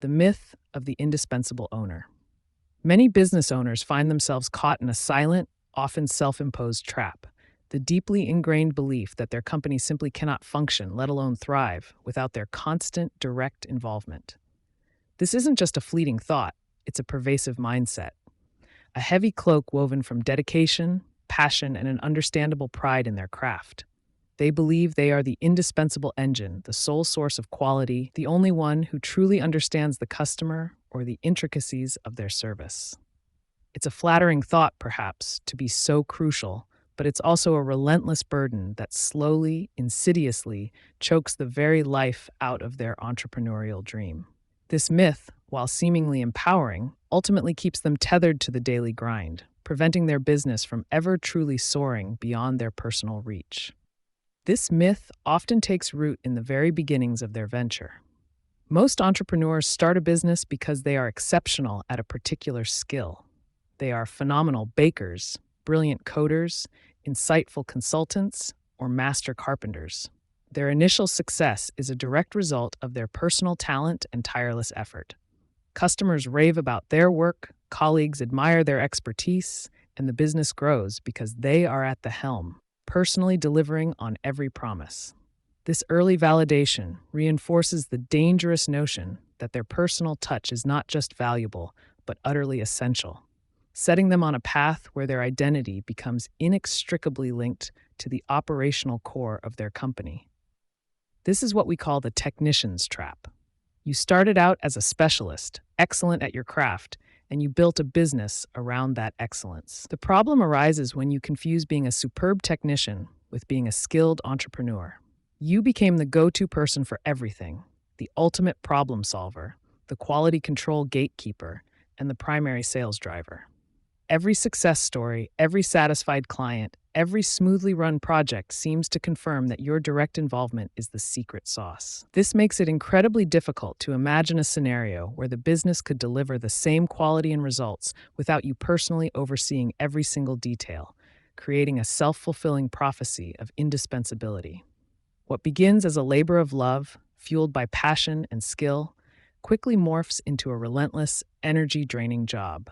The myth of the indispensable owner. Many business owners find themselves caught in a silent, often self-imposed trap, the deeply ingrained belief that their company simply cannot function, let alone thrive, without their constant, direct involvement. This isn't just a fleeting thought, it's a pervasive mindset, a heavy cloak woven from dedication, passion, and an understandable pride in their craft. They believe they are the indispensable engine, the sole source of quality, the only one who truly understands the customer or the intricacies of their service. It's a flattering thought, perhaps, to be so crucial, but it's also a relentless burden that slowly, insidiously chokes the very life out of their entrepreneurial dream. This myth, while seemingly empowering, ultimately keeps them tethered to the daily grind, preventing their business from ever truly soaring beyond their personal reach. This myth often takes root in the very beginnings of their venture. Most entrepreneurs start a business because they are exceptional at a particular skill. They are phenomenal bakers, brilliant coders, insightful consultants, or master carpenters. Their initial success is a direct result of their personal talent and tireless effort. Customers rave about their work, colleagues admire their expertise, and the business grows because they are at the helm, personally delivering on every promise. This early validation reinforces the dangerous notion that their personal touch is not just valuable, but utterly essential, setting them on a path where their identity becomes inextricably linked to the operational core of their company. This is what we call the technician's trap. You started out as a specialist, excellent at your craft, and you built a business around that excellence. The problem arises when you confuse being a superb technician with being a skilled entrepreneur. You became the go-to person for everything, the ultimate problem solver, the quality control gatekeeper, and the primary sales driver. Every success story, every satisfied client, every smoothly run project seems to confirm that your direct involvement is the secret sauce. This makes it incredibly difficult to imagine a scenario where the business could deliver the same quality and results without you personally overseeing every single detail, creating a self-fulfilling prophecy of indispensability. What begins as a labor of love, fueled by passion and skill, quickly morphs into a relentless, energy-draining job.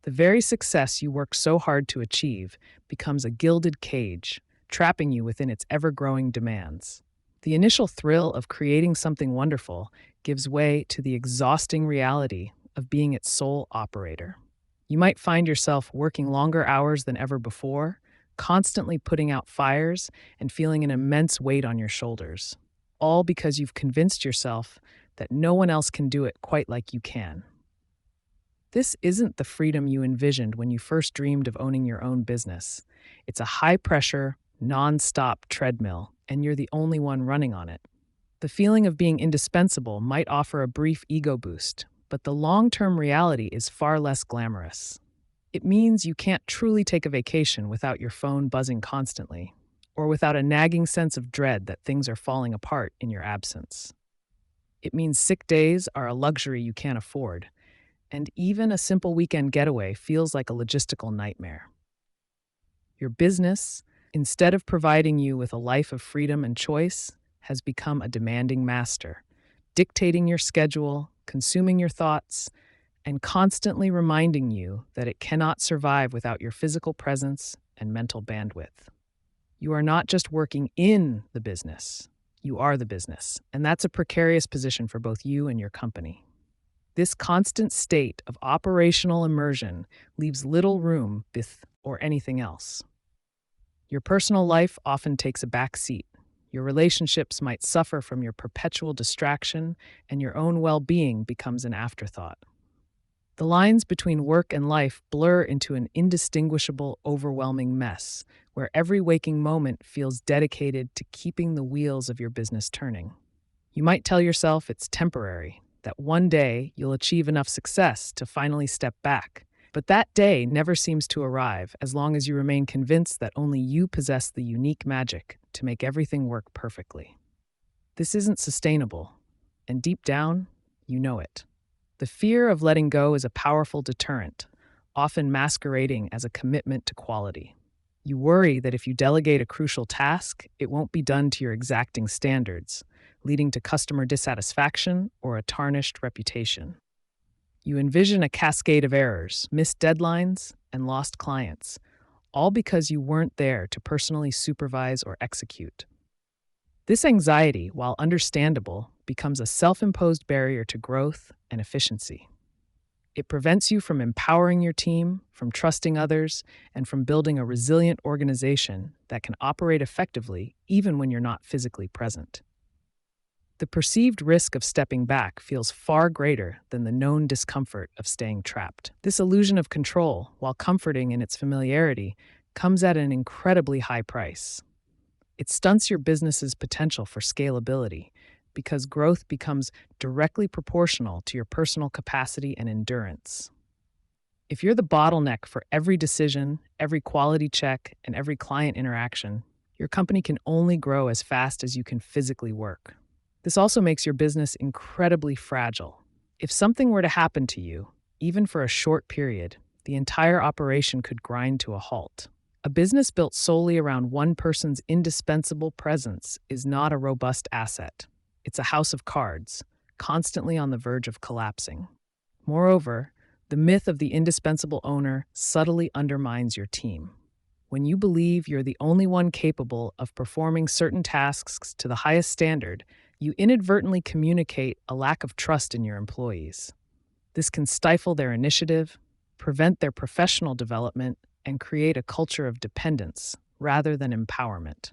The very success you worked so hard to achieve becomes a gilded cage, trapping you within its ever-growing demands. The initial thrill of creating something wonderful gives way to the exhausting reality of being its sole operator. You might find yourself working longer hours than ever before, constantly putting out fires and feeling an immense weight on your shoulders, all because you've convinced yourself that no one else can do it quite like you can. This isn't the freedom you envisioned when you first dreamed of owning your own business. It's a high-pressure, non-stop treadmill, and you're the only one running on it. The feeling of being indispensable might offer a brief ego boost, but the long-term reality is far less glamorous. It means you can't truly take a vacation without your phone buzzing constantly, or without a nagging sense of dread that things are falling apart in your absence. It means sick days are a luxury you can't afford, and even a simple weekend getaway feels like a logistical nightmare. Your business, instead of providing you with a life of freedom and choice, has become a demanding master, dictating your schedule, consuming your thoughts, and constantly reminding you that it cannot survive without your physical presence and mental bandwidth. You are not just working in the business, you are the business, and that's a precarious position for both you and your company. This constant state of operational immersion leaves little room or anything else. Your personal life often takes a back seat. Your relationships might suffer from your perpetual distraction, and your own well-being becomes an afterthought. The lines between work and life blur into an indistinguishable, overwhelming mess, where every waking moment feels dedicated to keeping the wheels of your business turning. You might tell yourself it's temporary, that one day you'll achieve enough success to finally step back. But that day never seems to arrive as long as you remain convinced that only you possess the unique magic to make everything work perfectly. This isn't sustainable, and deep down, you know it. The fear of letting go is a powerful deterrent, often masquerading as a commitment to quality. You worry that if you delegate a crucial task, it won't be done to your exacting standards, leading to customer dissatisfaction or a tarnished reputation. You envision a cascade of errors, missed deadlines, and lost clients, all because you weren't there to personally supervise or execute. This anxiety, while understandable, becomes a self-imposed barrier to growth and efficiency. It prevents you from empowering your team, from trusting others, and from building a resilient organization that can operate effectively even when you're not physically present. The perceived risk of stepping back feels far greater than the known discomfort of staying trapped. This illusion of control, while comforting in its familiarity, comes at an incredibly high price. It stunts your business's potential for scalability because growth becomes directly proportional to your personal capacity and endurance. If you're the bottleneck for every decision, every quality check, and every client interaction, your company can only grow as fast as you can physically work. This also makes your business incredibly fragile. If something were to happen to you, even for a short period, the entire operation could grind to a halt. A business built solely around one person's indispensable presence is not a robust asset. It's a house of cards, constantly on the verge of collapsing. Moreover, the myth of the indispensable owner subtly undermines your team. When you believe you're the only one capable of performing certain tasks to the highest standard, you inadvertently communicate a lack of trust in your employees. This can stifle their initiative, prevent their professional development, and create a culture of dependence rather than empowerment.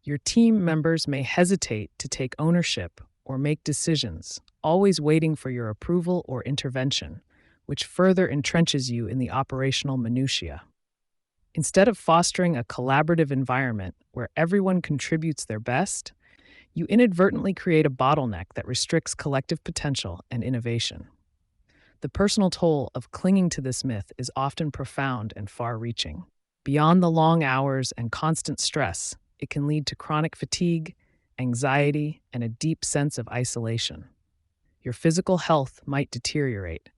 Your team members may hesitate to take ownership or make decisions, always waiting for your approval or intervention, which further entrenches you in the operational minutiae. Instead of fostering a collaborative environment where everyone contributes their best, you inadvertently create a bottleneck that restricts collective potential and innovation. The personal toll of clinging to this myth is often profound and far-reaching. Beyond the long hours and constant stress, it can lead to chronic fatigue, anxiety, and a deep sense of isolation. Your physical health might deteriorate,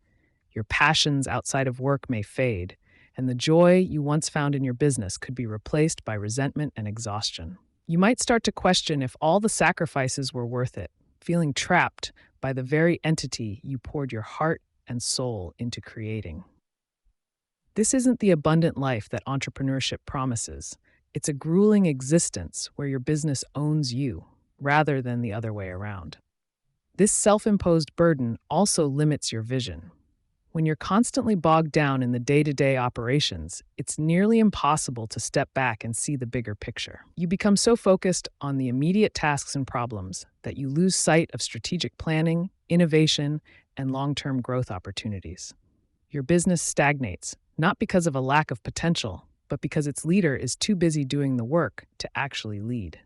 your passions outside of work may fade, and the joy you once found in your business could be replaced by resentment and exhaustion. You might start to question if all the sacrifices were worth it, feeling trapped by the very entity you poured your heart and soul into creating. This isn't the abundant life that entrepreneurship promises. It's a grueling existence where your business owns you, rather than the other way around. This self-imposed burden also limits your vision. When you're constantly bogged down in the day-to-day operations, it's nearly impossible to step back and see the bigger picture. You become so focused on the immediate tasks and problems that you lose sight of strategic planning, innovation, and long-term growth opportunities. Your business stagnates, not because of a lack of potential, but because its leader is too busy doing the work to actually lead.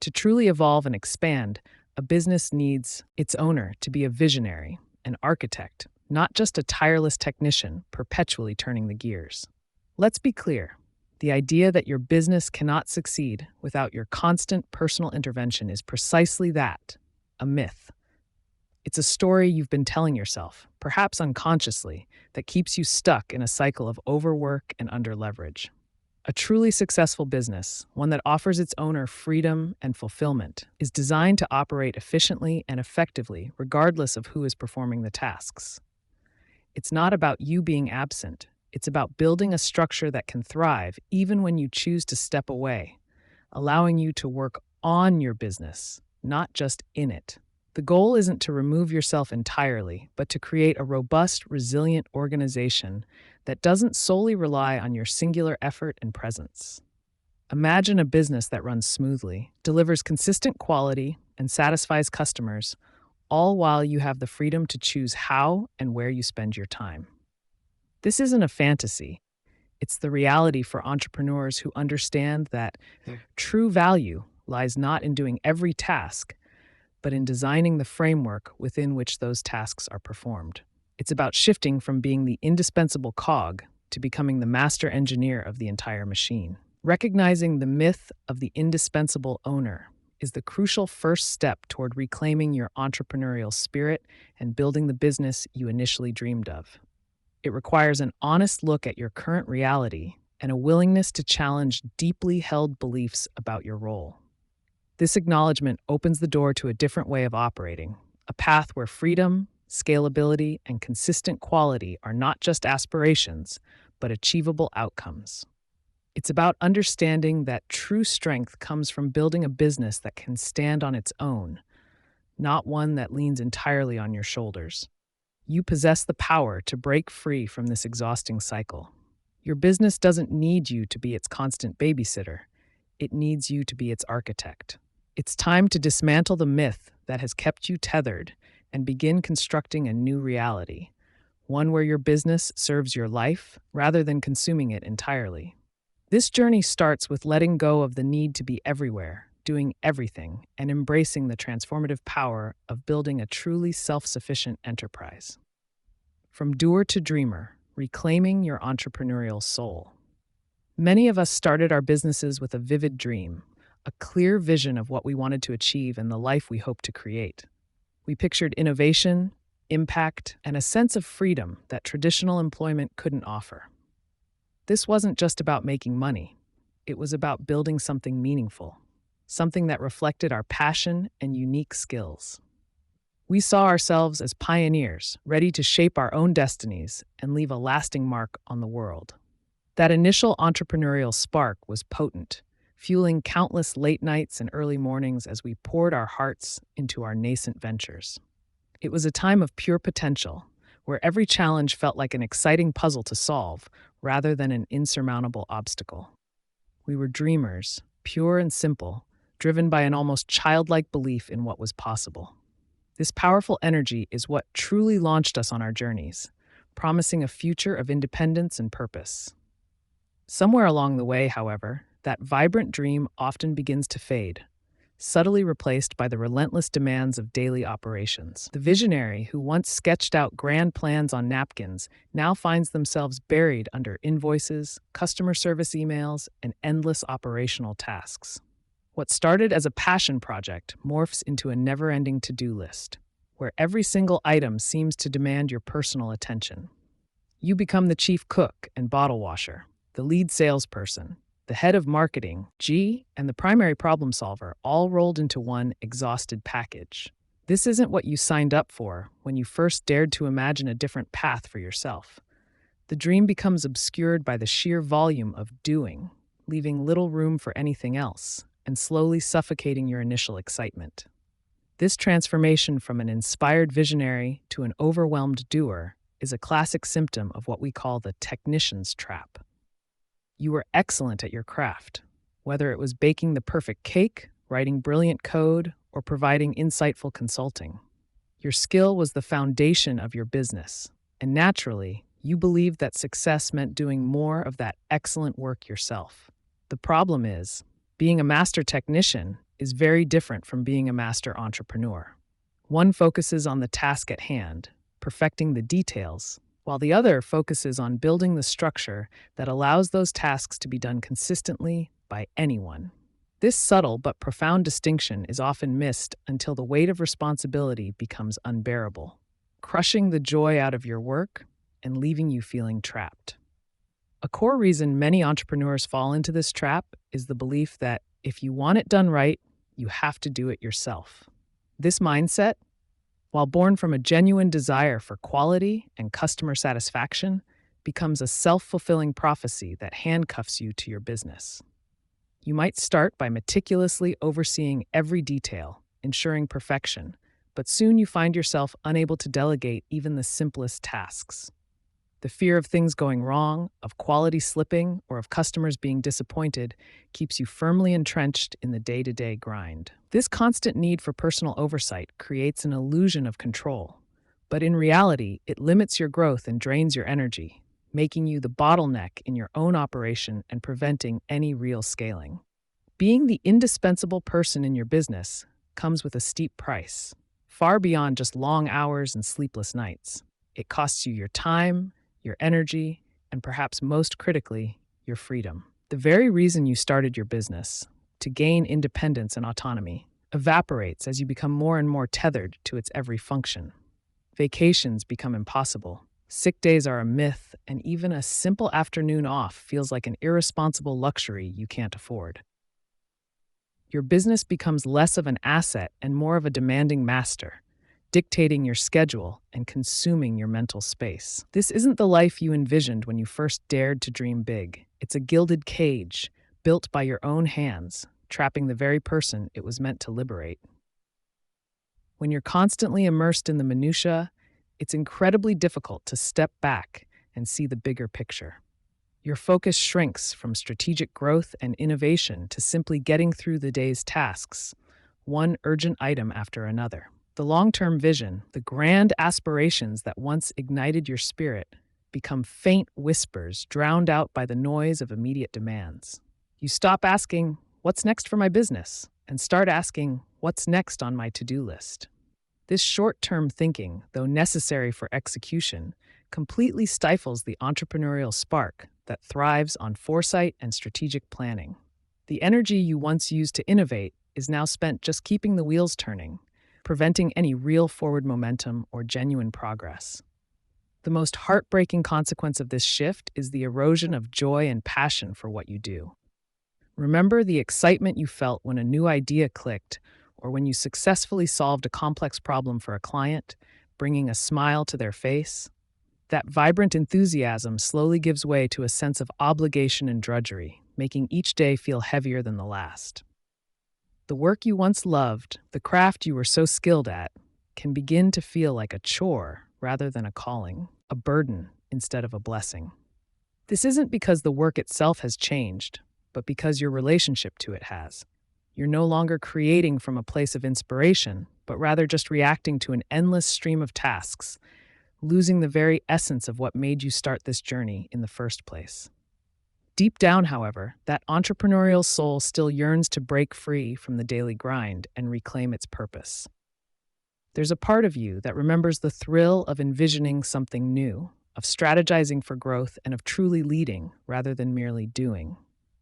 To truly evolve and expand, a business needs its owner to be a visionary, an architect, not just a tireless technician perpetually turning the gears. Let's be clear. The idea that your business cannot succeed without your constant personal intervention is precisely that, a myth. It's a story you've been telling yourself, perhaps unconsciously, that keeps you stuck in a cycle of overwork and underleverage. A truly successful business, one that offers its owner freedom and fulfillment, is designed to operate efficiently and effectively regardless of who is performing the tasks. It's not about you being absent. It's about building a structure that can thrive even when you choose to step away, allowing you to work on your business, not just in it. The goal isn't to remove yourself entirely, but to create a robust, resilient organization that doesn't solely rely on your singular effort and presence. Imagine a business that runs smoothly, delivers consistent quality, and satisfies customers, all while you have the freedom to choose how and where you spend your time. This isn't a fantasy. It's the reality for entrepreneurs who understand that true value lies not in doing every task, but in designing the framework within which those tasks are performed. It's about shifting from being the indispensable cog to becoming the master engineer of the entire machine. Recognizing the myth of the indispensable owner is the crucial first step toward reclaiming your entrepreneurial spirit and building the business you initially dreamed of. It requires an honest look at your current reality and a willingness to challenge deeply held beliefs about your role. This acknowledgement opens the door to a different way of operating, a path where freedom, scalability, and consistent quality are not just aspirations, but achievable outcomes. It's about understanding that true strength comes from building a business that can stand on its own, not one that leans entirely on your shoulders. You possess the power to break free from this exhausting cycle. Your business doesn't need you to be its constant babysitter. It needs you to be its architect. It's time to dismantle the myth that has kept you tethered and begin constructing a new reality, one where your business serves your life rather than consuming it entirely. This journey starts with letting go of the need to be everywhere, doing everything, and embracing the transformative power of building a truly self-sufficient enterprise. From doer to dreamer, reclaiming your entrepreneurial soul. Many of us started our businesses with a vivid dream, a clear vision of what we wanted to achieve and the life we hoped to create. We pictured innovation, impact, and a sense of freedom that traditional employment couldn't offer. This wasn't just about making money. It was about building something meaningful, something that reflected our passion and unique skills. We saw ourselves as pioneers, ready to shape our own destinies and leave a lasting mark on the world. That initial entrepreneurial spark was potent, fueling countless late nights and early mornings as we poured our hearts into our nascent ventures. It was a time of pure potential, where every challenge felt like an exciting puzzle to solve rather than an insurmountable obstacle. We were dreamers, pure and simple, driven by an almost childlike belief in what was possible. This powerful energy is what truly launched us on our journeys, promising a future of independence and purpose. Somewhere along the way, however, that vibrant dream often begins to fade, subtly replaced by the relentless demands of daily operations. The visionary who once sketched out grand plans on napkins now finds themselves buried under invoices, customer service emails, and endless operational tasks. What started as a passion project morphs into a never-ending to-do list, where every single item seems to demand your personal attention. You become the chief cook and bottle washer, the lead salesperson, the head of marketing, and the primary problem solver, all rolled into one exhausted package. This isn't what you signed up for when you first dared to imagine a different path for yourself. The dream becomes obscured by the sheer volume of doing, leaving little room for anything else, and slowly suffocating your initial excitement. This transformation from an inspired visionary to an overwhelmed doer is a classic symptom of what we call the technician's trap. You were excellent at your craft, whether it was baking the perfect cake, writing brilliant code, or providing insightful consulting. Your skill was the foundation of your business, and naturally, you believed that success meant doing more of that excellent work yourself. The problem is, being a master technician is very different from being a master entrepreneur. One focuses on the task at hand, perfecting the details, while the other focuses on building the structure that allows those tasks to be done consistently by anyone. This subtle but profound distinction is often missed until the weight of responsibility becomes unbearable, crushing the joy out of your work and leaving you feeling trapped. A core reason many entrepreneurs fall into this trap is the belief that if you want it done right, you have to do it yourself. This mindset, while born from a genuine desire for quality and customer satisfaction, becomes a self-fulfilling prophecy that handcuffs you to your business. You might start by meticulously overseeing every detail, ensuring perfection, but soon you find yourself unable to delegate even the simplest tasks. The fear of things going wrong, of quality slipping, or of customers being disappointed keeps you firmly entrenched in the day-to-day grind. This constant need for personal oversight creates an illusion of control, but in reality, it limits your growth and drains your energy, making you the bottleneck in your own operation and preventing any real scaling. Being the indispensable person in your business comes with a steep price, far beyond just long hours and sleepless nights. It costs you your time, your energy, and perhaps most critically, your freedom. The very reason you started your business, to gain independence and autonomy, evaporates as you become more and more tethered to its every function. Vacations become impossible. Sick days are a myth, and even a simple afternoon off feels like an irresponsible luxury you can't afford. Your business becomes less of an asset and more of a demanding master, dictating your schedule and consuming your mental space. This isn't the life you envisioned when you first dared to dream big. It's a gilded cage, built by your own hands, trapping the very person it was meant to liberate. When you're constantly immersed in the minutiae, it's incredibly difficult to step back and see the bigger picture. Your focus shrinks from strategic growth and innovation to simply getting through the day's tasks, one urgent item after another. The long-term vision, the grand aspirations that once ignited your spirit, become faint whispers drowned out by the noise of immediate demands. You stop asking, "What's next for my business?" and start asking, "What's next on my to-do list?" This short-term thinking, though necessary for execution, completely stifles the entrepreneurial spark that thrives on foresight and strategic planning. The energy you once used to innovate is now spent just keeping the wheels turning, preventing any real forward momentum or genuine progress. The most heartbreaking consequence of this shift is the erosion of joy and passion for what you do. Remember the excitement you felt when a new idea clicked or when you successfully solved a complex problem for a client, bringing a smile to their face? That vibrant enthusiasm slowly gives way to a sense of obligation and drudgery, making each day feel heavier than the last. The work you once loved, the craft you were so skilled at, can begin to feel like a chore rather than a calling, a burden instead of a blessing. This isn't because the work itself has changed, but because your relationship to it has. You're no longer creating from a place of inspiration, but rather just reacting to an endless stream of tasks, losing the very essence of what made you start this journey in the first place. Deep down, however, that entrepreneurial soul still yearns to break free from the daily grind and reclaim its purpose. There's a part of you that remembers the thrill of envisioning something new, of strategizing for growth, and of truly leading rather than merely doing.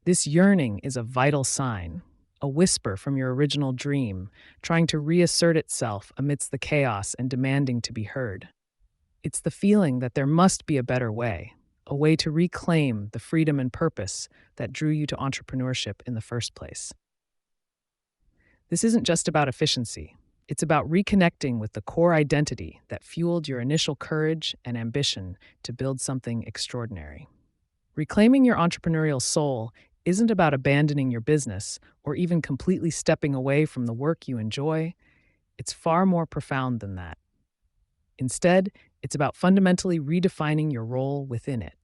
This yearning is a vital sign, a whisper from your original dream, trying to reassert itself amidst the chaos and demanding to be heard. It's the feeling that there must be a better way, a way to reclaim the freedom and purpose that drew you to entrepreneurship in the first place. This isn't just about efficiency. It's about reconnecting with the core identity that fueled your initial courage and ambition to build something extraordinary. Reclaiming your entrepreneurial soul isn't about abandoning your business or even completely stepping away from the work you enjoy. It's far more profound than that. Instead, it's about fundamentally redefining your role within it,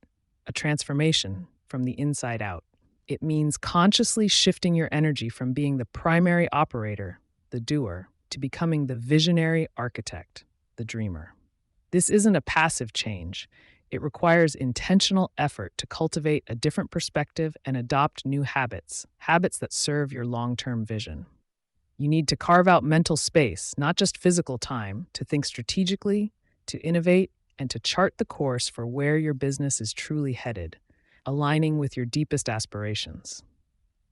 a transformation from the inside out. It means consciously shifting your energy from being the primary operator, the doer, to becoming the visionary architect, the dreamer. This isn't a passive change. It requires intentional effort to cultivate a different perspective and adopt new habits, habits that serve your long-term vision. You need to carve out mental space, not just physical time, to think strategically, to innovate, and to chart the course for where your business is truly headed, aligning with your deepest aspirations.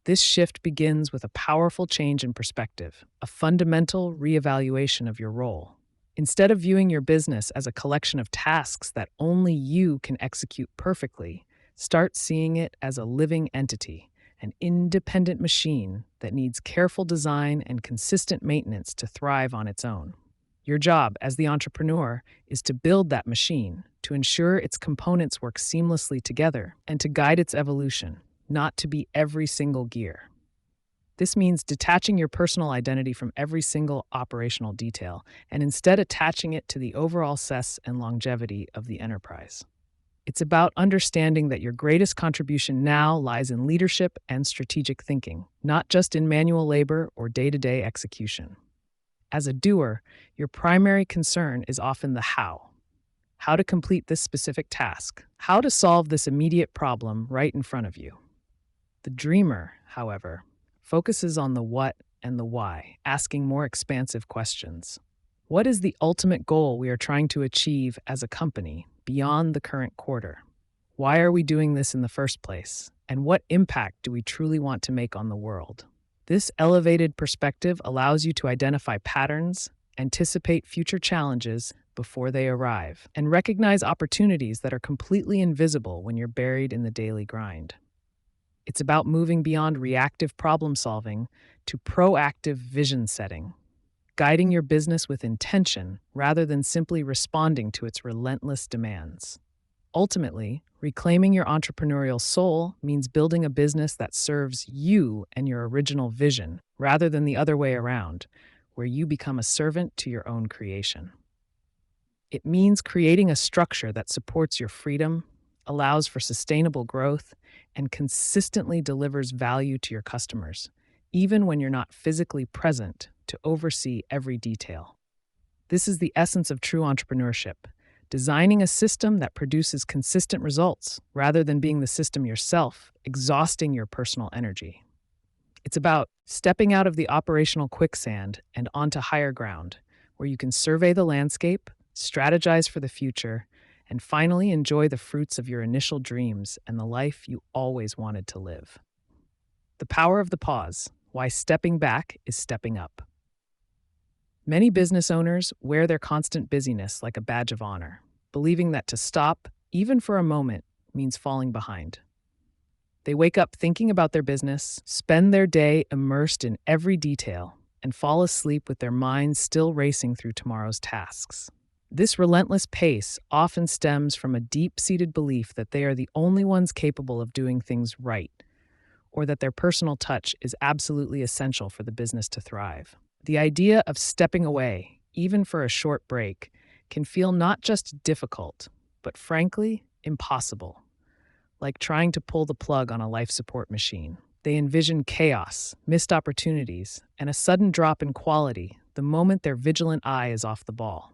This shift begins with a powerful change in perspective, a fundamental reevaluation of your role. Instead of viewing your business as a collection of tasks that only you can execute perfectly, start seeing it as a living entity, an independent machine that needs careful design and consistent maintenance to thrive on its own. Your job as the entrepreneur is to build that machine, to ensure its components work seamlessly together, and to guide its evolution, not to be every single gear. This means detaching your personal identity from every single operational detail and instead attaching it to the overall success and longevity of the enterprise. It's about understanding that your greatest contribution now lies in leadership and strategic thinking, not just in manual labor or day-to-day execution. As a doer, your primary concern is often the how to complete this specific task, how to solve this immediate problem right in front of you. The dreamer, however, focuses on the what and the why, asking more expansive questions. What is the ultimate goal we are trying to achieve as a company beyond the current quarter? Why are we doing this in the first place? And what impact do we truly want to make on the world? This elevated perspective allows you to identify patterns, anticipate future challenges before they arrive, and recognize opportunities that are completely invisible when you're buried in the daily grind. It's about moving beyond reactive problem solving to proactive vision setting, guiding your business with intention rather than simply responding to its relentless demands. Ultimately, reclaiming your entrepreneurial soul means building a business that serves you and your original vision, rather than the other way around, where you become a servant to your own creation. It means creating a structure that supports your freedom, allows for sustainable growth, and consistently delivers value to your customers, even when you're not physically present to oversee every detail. This is the essence of true entrepreneurship: designing a system that produces consistent results rather than being the system yourself, exhausting your personal energy. It's about stepping out of the operational quicksand and onto higher ground, where you can survey the landscape, strategize for the future, and finally enjoy the fruits of your initial dreams and the life you always wanted to live. The power of the pause: why stepping back is stepping up. Many business owners wear their constant busyness like a badge of honor, believing that to stop, even for a moment, means falling behind. They wake up thinking about their business, spend their day immersed in every detail, and fall asleep with their minds still racing through tomorrow's tasks. This relentless pace often stems from a deep-seated belief that they are the only ones capable of doing things right, or that their personal touch is absolutely essential for the business to thrive. The idea of stepping away, even for a short break, can feel not just difficult, but frankly, impossible. Like trying to pull the plug on a life support machine. They envision chaos, missed opportunities, and a sudden drop in quality the moment their vigilant eye is off the ball.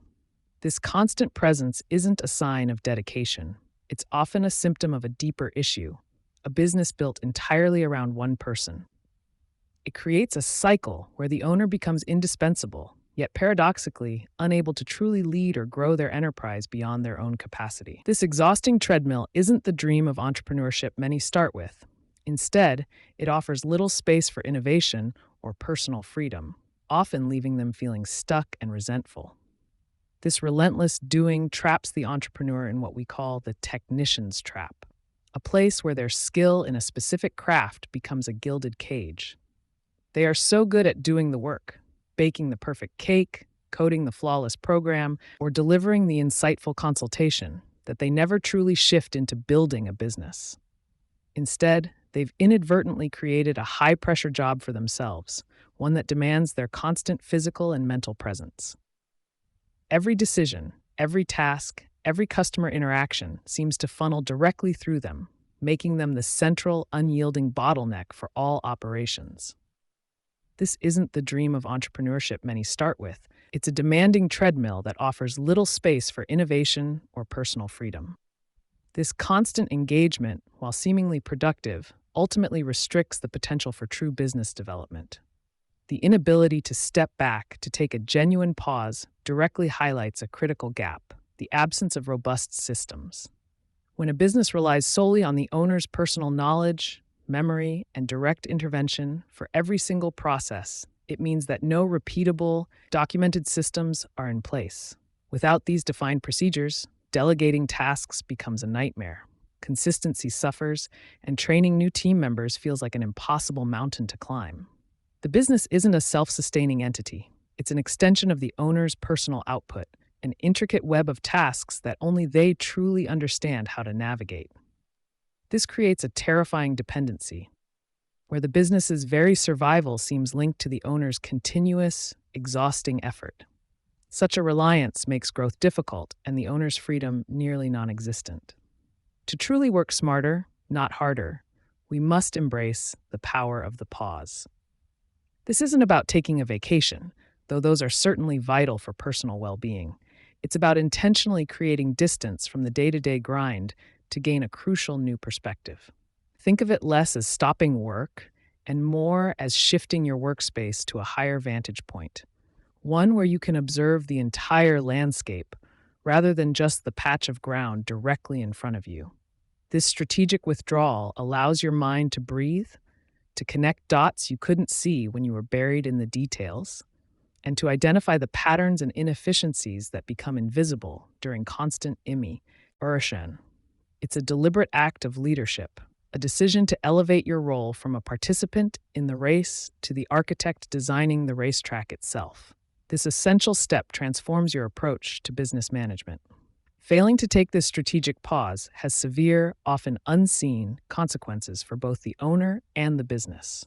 This constant presence isn't a sign of dedication. It's often a symptom of a deeper issue: a business built entirely around one person. It creates a cycle where the owner becomes indispensable, yet paradoxically unable to truly lead or grow their enterprise beyond their own capacity. This exhausting treadmill isn't the dream of entrepreneurship many start with. Instead, it offers little space for innovation or personal freedom, often leaving them feeling stuck and resentful. This relentless doing traps the entrepreneur in what we call the technician's trap, a place where their skill in a specific craft becomes a gilded cage. They are so good at doing the work, baking the perfect cake, coding the flawless program, or delivering the insightful consultation, that they never truly shift into building a business. Instead, they've inadvertently created a high-pressure job for themselves, one that demands their constant physical and mental presence. Every decision, every task, every customer interaction seems to funnel directly through them, making them the central, unyielding bottleneck for all operations. This isn't the dream of entrepreneurship many start with. It's a demanding treadmill that offers little space for innovation or personal freedom. This constant engagement, while seemingly productive, ultimately restricts the potential for true business development. The inability to step back to take a genuine pause directly highlights a critical gap: the absence of robust systems. When a business relies solely on the owner's personal knowledge, memory, and direct intervention for every single process, it means that no repeatable, documented systems are in place. Without these defined procedures, delegating tasks becomes a nightmare. Consistency suffers, and training new team members feels like an impossible mountain to climb. The business isn't a self-sustaining entity. It's an extension of the owner's personal output, an intricate web of tasks that only they truly understand how to navigate. This creates a terrifying dependency, where the business's very survival seems linked to the owner's continuous, exhausting effort. Such a reliance makes growth difficult and the owner's freedom nearly non-existent. To truly work smarter, not harder, we must embrace the power of the pause. This isn't about taking a vacation, though those are certainly vital for personal well-being. It's about intentionally creating distance from the day-to-day grind to gain a crucial new perspective. Think of it less as stopping work and more as shifting your workspace to a higher vantage point, one where you can observe the entire landscape rather than just the patch of ground directly in front of you. This strategic withdrawal allows your mind to breathe, to connect dots you couldn't see when you were buried in the details, and to identify the patterns and inefficiencies that become invisible during constant immersion. It's a deliberate act of leadership, a decision to elevate your role from a participant in the race to the architect designing the racetrack itself. This essential step transforms your approach to business management. Failing to take this strategic pause has severe, often unseen, consequences for both the owner and the business.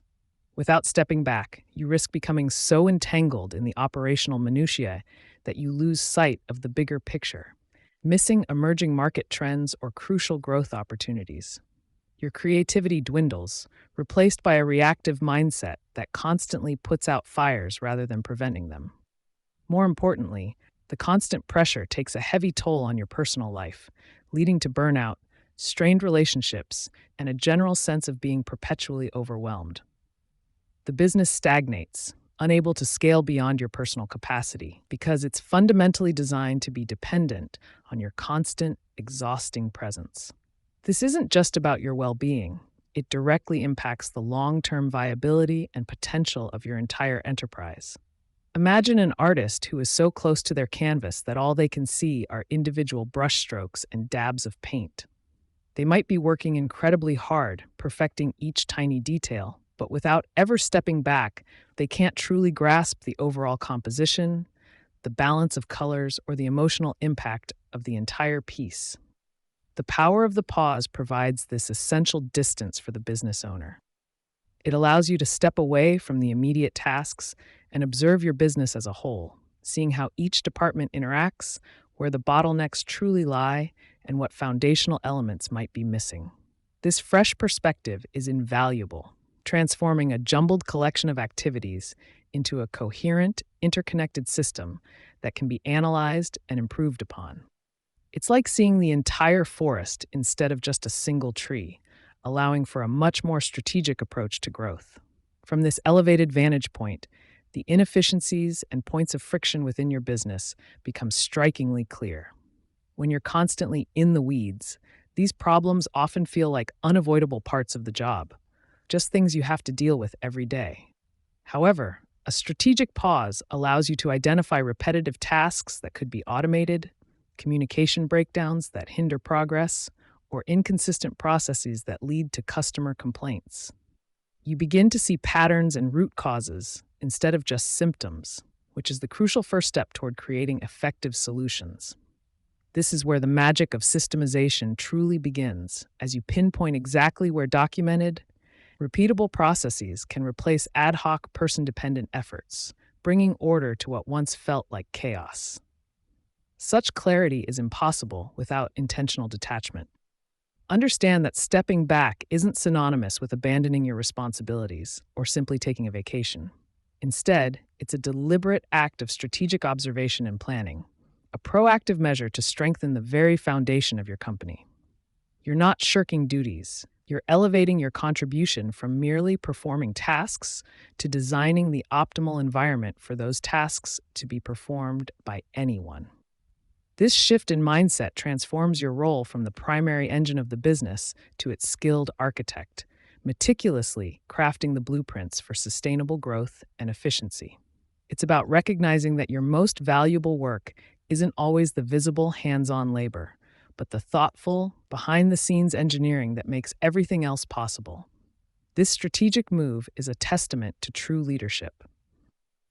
Without stepping back, you risk becoming so entangled in the operational minutiae that you lose sight of the bigger picture, missing emerging market trends or crucial growth opportunities. Your creativity dwindles, replaced by a reactive mindset that constantly puts out fires rather than preventing them. More importantly, the constant pressure takes a heavy toll on your personal life, leading to burnout, strained relationships, and a general sense of being perpetually overwhelmed. The business stagnates, unable to scale beyond your personal capacity, because it's fundamentally designed to be dependent on your constant, exhausting presence. This isn't just about your well-being. It directly impacts the long-term viability and potential of your entire enterprise. Imagine an artist who is so close to their canvas that all they can see are individual brushstrokes and dabs of paint. They might be working incredibly hard, perfecting each tiny detail, but without ever stepping back, they can't truly grasp the overall composition, the balance of colors, or the emotional impact of the entire piece. The power of the pause provides this essential distance for the business owner. It allows you to step away from the immediate tasks and observe your business as a whole, seeing how each department interacts, where the bottlenecks truly lie, and what foundational elements might be missing. This fresh perspective is invaluable, transforming a jumbled collection of activities into a coherent, interconnected system that can be analyzed and improved upon. It's like seeing the entire forest instead of just a single tree, allowing for a much more strategic approach to growth. From this elevated vantage point, the inefficiencies and points of friction within your business become strikingly clear. When you're constantly in the weeds, these problems often feel like unavoidable parts of the job, just things you have to deal with every day. However, a strategic pause allows you to identify repetitive tasks that could be automated, communication breakdowns that hinder progress, or inconsistent processes that lead to customer complaints. You begin to see patterns and root causes instead of just symptoms, which is the crucial first step toward creating effective solutions. This is where the magic of systemization truly begins, as you pinpoint exactly where documented, repeatable processes can replace ad hoc person-dependent efforts, bringing order to what once felt like chaos. Such clarity is impossible without intentional detachment. Understand that stepping back isn't synonymous with abandoning your responsibilities or simply taking a vacation. Instead, it's a deliberate act of strategic observation and planning, a proactive measure to strengthen the very foundation of your company. You're not shirking duties. You're elevating your contribution from merely performing tasks to designing the optimal environment for those tasks to be performed by anyone. This shift in mindset transforms your role from the primary engine of the business to its skilled architect, meticulously crafting the blueprints for sustainable growth and efficiency. It's about recognizing that your most valuable work isn't always the visible, hands-on labor, but the thoughtful, behind-the-scenes engineering that makes everything else possible. This strategic move is a testament to true leadership.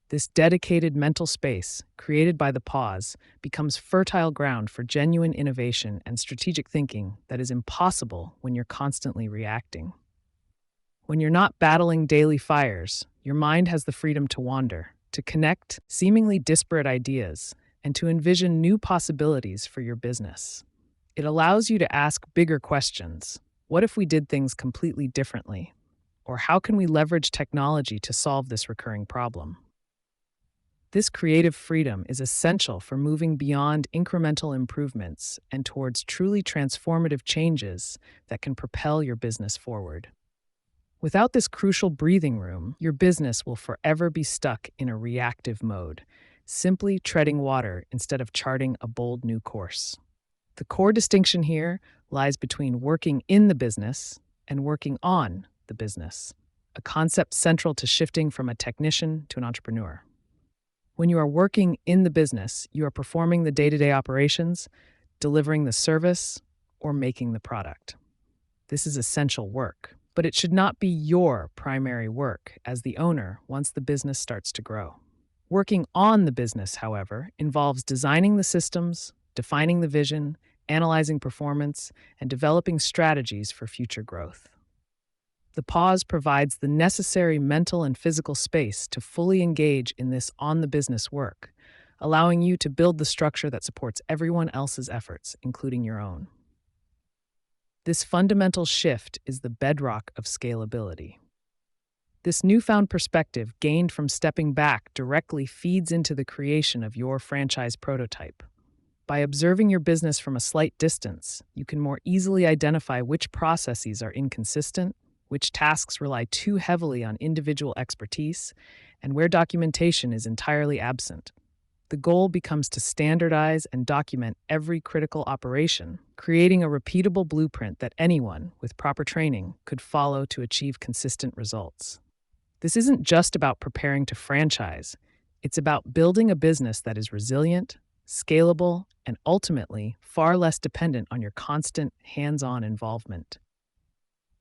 This dedicated mental space, created by the pause, becomes fertile ground for genuine innovation and strategic thinking that is impossible when you're constantly reacting. When you're not battling daily fires, your mind has the freedom to wander, to connect seemingly disparate ideas, and to envision new possibilities for your business. It allows you to ask bigger questions. What if we did things completely differently? Or how can we leverage technology to solve this recurring problem? This creative freedom is essential for moving beyond incremental improvements and towards truly transformative changes that can propel your business forward. Without this crucial breathing room, your business will forever be stuck in a reactive mode, simply treading water instead of charting a bold new course. The core distinction here lies between working in the business and working on the business, a concept central to shifting from a technician to an entrepreneur. When you are working in the business, you are performing the day-to-day operations, delivering the service, or making the product. This is essential work, but it should not be your primary work as the owner once the business starts to grow. Working on the business, however, involves designing the systems, defining the vision, analyzing performance, and developing strategies for future growth. The pause provides the necessary mental and physical space to fully engage in this on the business work, allowing you to build the structure that supports everyone else's efforts, including your own. This fundamental shift is the bedrock of scalability. This newfound perspective gained from stepping back directly feeds into the creation of your franchise prototype. By observing your business from a slight distance, you can more easily identify which processes are inconsistent, which tasks rely too heavily on individual expertise, and where documentation is entirely absent. The goal becomes to standardize and document every critical operation, creating a repeatable blueprint that anyone with proper training could follow to achieve consistent results. This isn't just about preparing to franchise, it's about building a business that is resilient, scalable, and ultimately far less dependent on your constant hands-on involvement.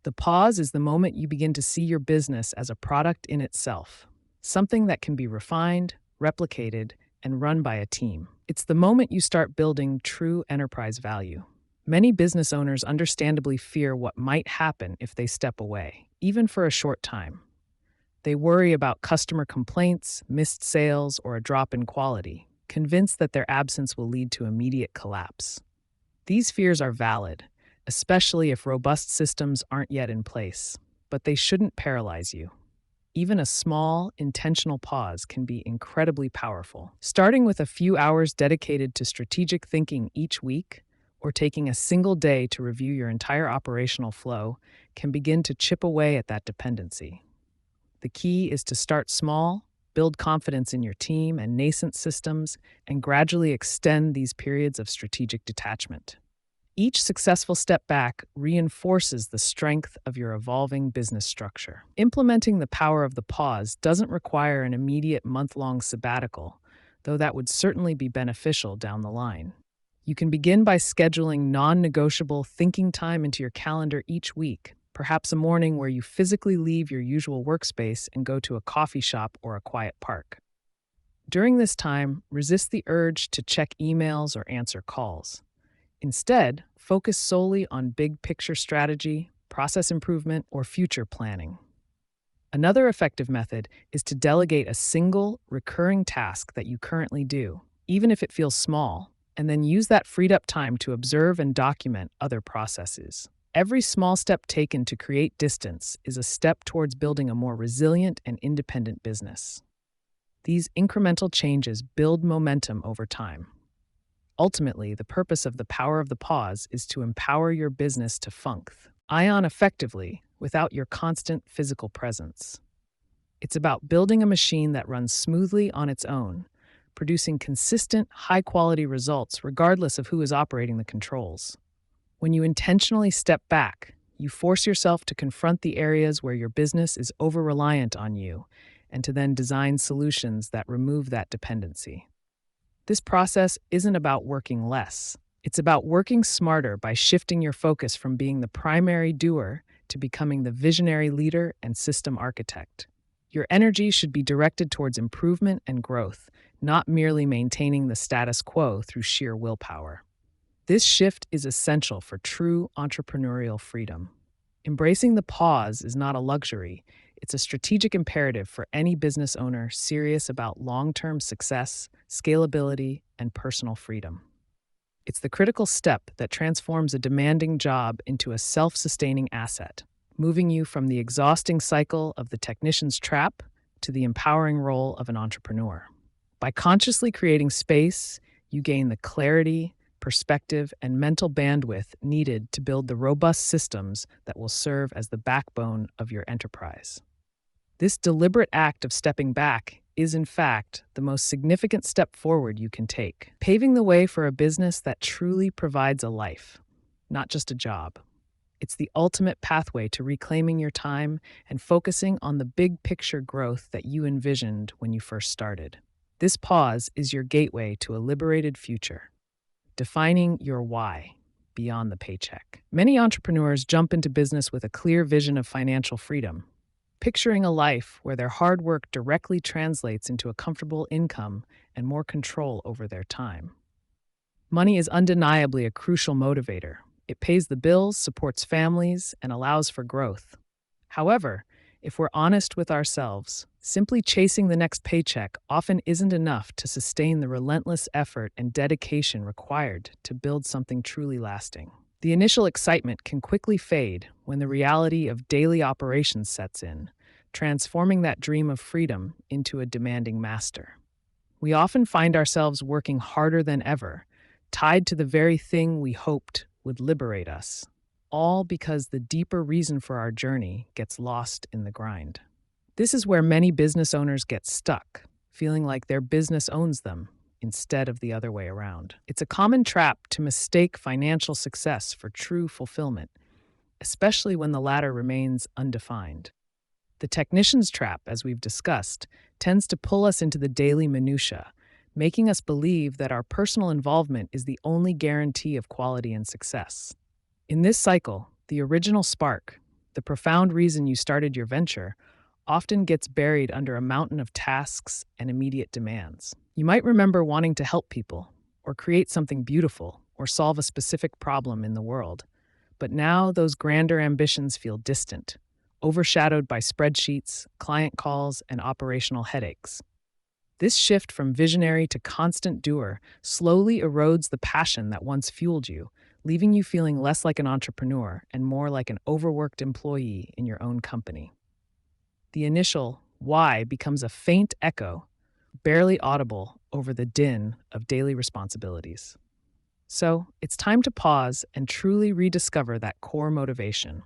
The pause is the moment you begin to see your business as a product in itself, something that can be refined, replicated, and run by a team. It's the moment you start building true enterprise value. Many business owners understandably fear what might happen if they step away, even for a short time. They worry about customer complaints, missed sales, or a drop in quality, convinced that their absence will lead to immediate collapse. These fears are valid, especially if robust systems aren't yet in place, but they shouldn't paralyze you. Even a small, intentional pause can be incredibly powerful. Starting with a few hours dedicated to strategic thinking each week, or taking a single day to review your entire operational flow, can begin to chip away at that dependency. The key is to start small, build confidence in your team and nascent systems, and gradually extend these periods of strategic detachment. Each successful step back reinforces the strength of your evolving business structure. Implementing the power of the pause doesn't require an immediate month-long sabbatical, though that would certainly be beneficial down the line. You can begin by scheduling non-negotiable thinking time into your calendar each week, perhaps a morning where you physically leave your usual workspace and go to a coffee shop or a quiet park. During this time, resist the urge to check emails or answer calls. Instead, focus solely on big picture strategy, process improvement, or future planning. Another effective method is to delegate a single, recurring task that you currently do, even if it feels small, and then use that freed up time to observe and document other processes. Every small step taken to create distance is a step towards building a more resilient and independent business. These incremental changes build momentum over time. Ultimately, the purpose of the power of the pause is to empower your business to function effectively without your constant physical presence. It's about building a machine that runs smoothly on its own, producing consistent, high-quality results regardless of who is operating the controls. When you intentionally step back, you force yourself to confront the areas where your business is over-reliant on you and to then design solutions that remove that dependency. This process isn't about working less. It's about working smarter by shifting your focus from being the primary doer to becoming the visionary leader and system architect. Your energy should be directed towards improvement and growth, not merely maintaining the status quo through sheer willpower. This shift is essential for true entrepreneurial freedom. Embracing the pause is not a luxury. It's a strategic imperative for any business owner serious about long-term success, scalability, and personal freedom. It's the critical step that transforms a demanding job into a self-sustaining asset, moving you from the exhausting cycle of the technician's trap to the empowering role of an entrepreneur. By consciously creating space, you gain the clarity, perspective, and mental bandwidth needed to build the robust systems that will serve as the backbone of your enterprise. This deliberate act of stepping back is, in fact, the most significant step forward you can take, paving the way for a business that truly provides a life, not just a job. It's the ultimate pathway to reclaiming your time and focusing on the big picture growth that you envisioned when you first started. This pause is your gateway to a liberated future, defining your why. beyond the paycheck. Many entrepreneurs jump into business with a clear vision of financial freedom, picturing a life where their hard work directly translates into a comfortable income and more control over their time. Money is undeniably a crucial motivator. It pays the bills, supports families, and allows for growth. However, if we're honest with ourselves, simply chasing the next paycheck often isn't enough to sustain the relentless effort and dedication required to build something truly lasting. The initial excitement can quickly fade when the reality of daily operations sets in, transforming that dream of freedom into a demanding master. We often find ourselves working harder than ever, tied to the very thing we hoped would liberate us, all because the deeper reason for our journey gets lost in the grind. This is where many business owners get stuck, feeling like their business owns them instead of the other way around. It's a common trap to mistake financial success for true fulfillment, especially when the latter remains undefined. The technician's trap, as we've discussed, tends to pull us into the daily minutia, making us believe that our personal involvement is the only guarantee of quality and success. In this cycle, the original spark, the profound reason you started your venture, often gets buried under a mountain of tasks and immediate demands. You might remember wanting to help people, or create something beautiful, or solve a specific problem in the world. But now those grander ambitions feel distant, overshadowed by spreadsheets, client calls, and operational headaches. This shift from visionary to constant doer slowly erodes the passion that once fueled you, leaving you feeling less like an entrepreneur and more like an overworked employee in your own company. The initial why becomes a faint echo, barely audible over the din of daily responsibilities. So, it's time to pause and truly rediscover that core motivation,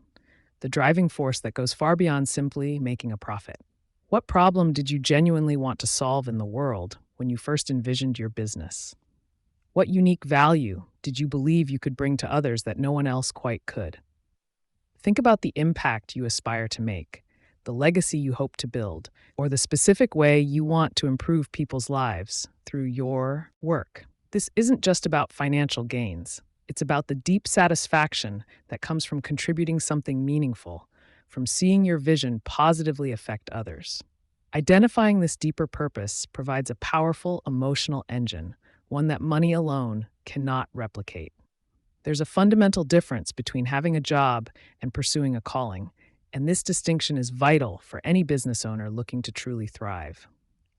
the driving force that goes far beyond simply making a profit. What problem did you genuinely want to solve in the world when you first envisioned your business? What unique value did you believe you could bring to others that no one else quite could? Think about the impact you aspire to make, the legacy you hope to build, or the specific way you want to improve people's lives through your work. This isn't just about financial gains. It's about the deep satisfaction that comes from contributing something meaningful, from seeing your vision positively affect others. Identifying this deeper purpose provides a powerful emotional engine, one that money alone cannot replicate. There's a fundamental difference between having a job and pursuing a calling, and this distinction is vital for any business owner looking to truly thrive.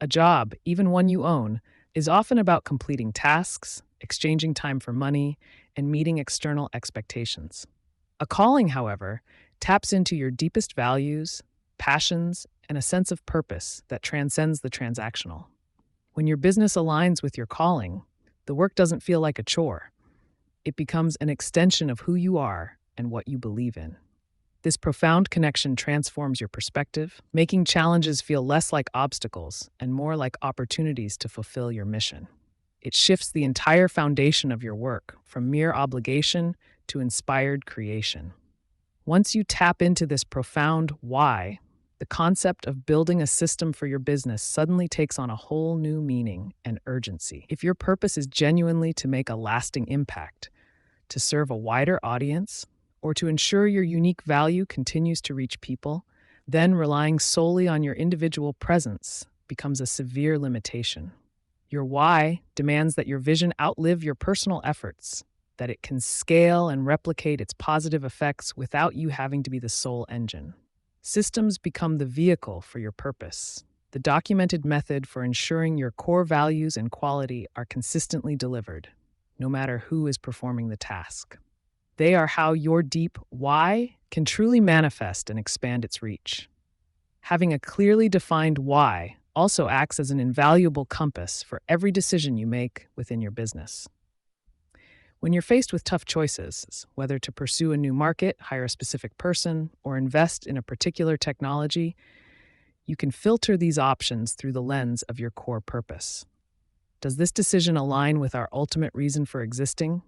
A job, even one you own, is often about completing tasks, exchanging time for money, and meeting external expectations. A calling, however, taps into your deepest values, passions, and a sense of purpose that transcends the transactional. When your business aligns with your calling, the work doesn't feel like a chore. It becomes an extension of who you are and what you believe in. This profound connection transforms your perspective, making challenges feel less like obstacles and more like opportunities to fulfill your mission. It shifts the entire foundation of your work from mere obligation to inspired creation. Once you tap into this profound why, the concept of building a system for your business suddenly takes on a whole new meaning and urgency. If your purpose is genuinely to make a lasting impact, to serve a wider audience, or to ensure your unique value continues to reach people, then relying solely on your individual presence becomes a severe limitation. Your why demands that your vision outlive your personal efforts, that it can scale and replicate its positive effects without you having to be the sole engine. Systems become the vehicle for your purpose, the documented method for ensuring your core values and quality are consistently delivered, no matter who is performing the task. They are how your deep why can truly manifest and expand its reach. Having a clearly defined why also acts as an invaluable compass for every decision you make within your business. When you're faced with tough choices, whether to pursue a new market, hire a specific person, or invest in a particular technology, you can filter these options through the lens of your core purpose. Does this decision align with our ultimate reason for existing?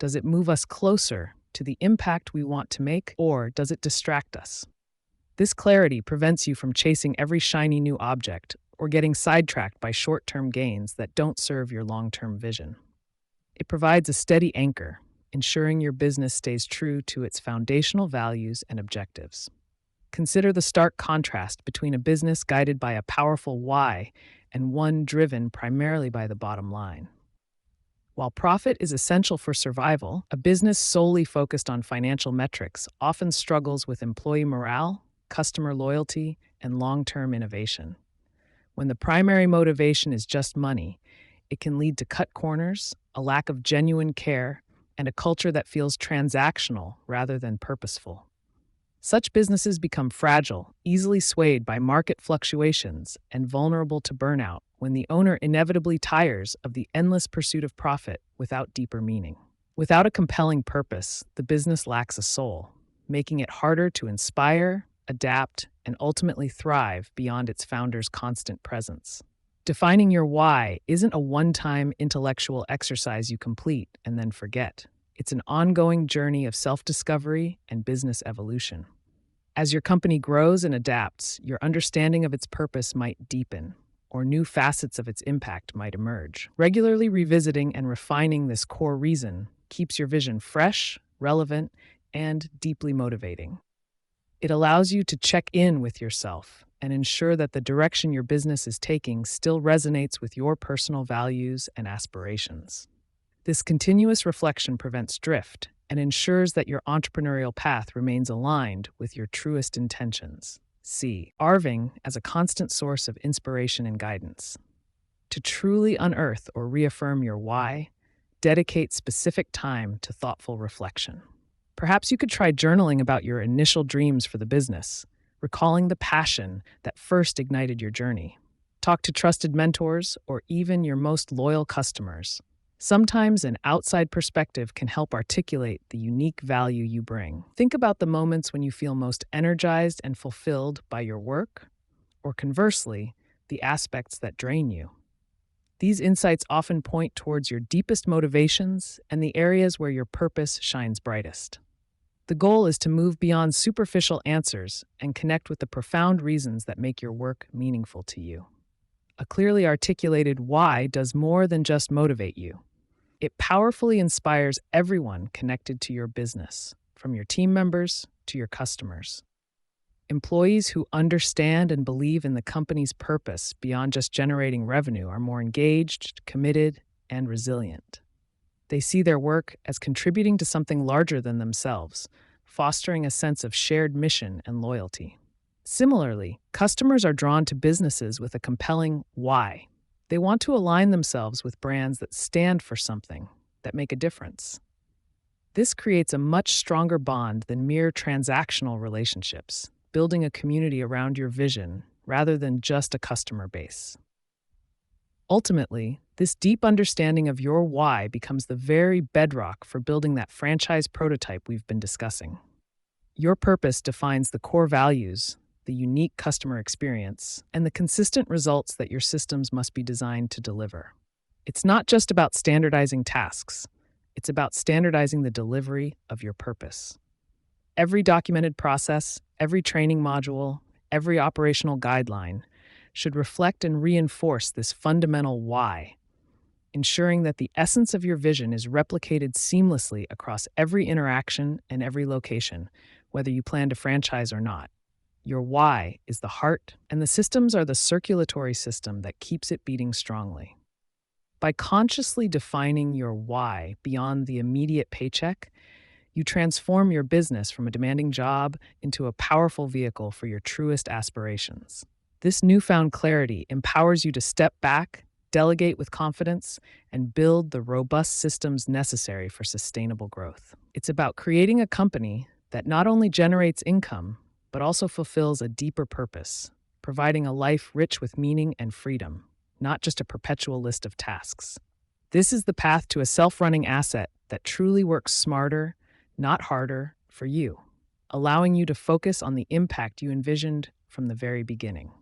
Does it move us closer to the impact we want to make, or does it distract us? This clarity prevents you from chasing every shiny new object or getting sidetracked by short-term gains that don't serve your long-term vision. It provides a steady anchor, ensuring your business stays true to its foundational values and objectives. Consider the stark contrast between a business guided by a powerful why and one driven primarily by the bottom line. While profit is essential for survival, a business solely focused on financial metrics often struggles with employee morale, customer loyalty, and long-term innovation. When the primary motivation is just money, it can lead to cut corners, a lack of genuine care, and a culture that feels transactional rather than purposeful. Such businesses become fragile, easily swayed by market fluctuations, and vulnerable to burnout when the owner inevitably tires of the endless pursuit of profit without deeper meaning. Without a compelling purpose, the business lacks a soul, making it harder to inspire, adapt, and ultimately thrive beyond its founder's constant presence. Defining your why isn't a one-time intellectual exercise you complete and then forget. It's an ongoing journey of self-discovery and business evolution. As your company grows and adapts, your understanding of its purpose might deepen, or new facets of its impact might emerge. Regularly revisiting and refining this core reason keeps your vision fresh, relevant, and deeply motivating. It allows you to check in with yourself and ensure that the direction your business is taking still resonates with your personal values and aspirations. This continuous reflection prevents drift and ensures that your entrepreneurial path remains aligned with your truest intentions. C. Arving as a constant source of inspiration and guidance. To truly unearth or reaffirm your why, dedicate specific time to thoughtful reflection. Perhaps you could try journaling about your initial dreams for the business, recalling the passion that first ignited your journey. Talk to trusted mentors or even your most loyal customers. Sometimes an outside perspective can help articulate the unique value you bring. Think about the moments when you feel most energized and fulfilled by your work, or conversely, the aspects that drain you. These insights often point towards your deepest motivations and the areas where your purpose shines brightest. The goal is to move beyond superficial answers and connect with the profound reasons that make your work meaningful to you. A clearly articulated why does more than just motivate you. It powerfully inspires everyone connected to your business, from your team members to your customers. Employees who understand and believe in the company's purpose beyond just generating revenue are more engaged, committed, and resilient. They see their work as contributing to something larger than themselves, fostering a sense of shared mission and loyalty. Similarly, customers are drawn to businesses with a compelling why. They want to align themselves with brands that stand for something, that make a difference. This creates a much stronger bond than mere transactional relationships, building a community around your vision rather than just a customer base. Ultimately, this deep understanding of your why becomes the very bedrock for building that franchise prototype we've been discussing. Your purpose defines the core values, the unique customer experience, and the consistent results that your systems must be designed to deliver. It's not just about standardizing tasks. It's about standardizing the delivery of your purpose. Every documented process, every training module, every operational guideline should reflect and reinforce this fundamental why, ensuring that the essence of your vision is replicated seamlessly across every interaction and every location, whether you plan to franchise or not. Your why is the heart, and the systems are the circulatory system that keeps it beating strongly. By consciously defining your why beyond the immediate paycheck, you transform your business from a demanding job into a powerful vehicle for your truest aspirations. This newfound clarity empowers you to step back, delegate with confidence, and build the robust systems necessary for sustainable growth. It's about creating a company that not only generates income, but also fulfills a deeper purpose, providing a life rich with meaning and freedom, not just a perpetual list of tasks. This is the path to a self-running asset that truly works smarter, not harder, for you, allowing you to focus on the impact you envisioned from the very beginning.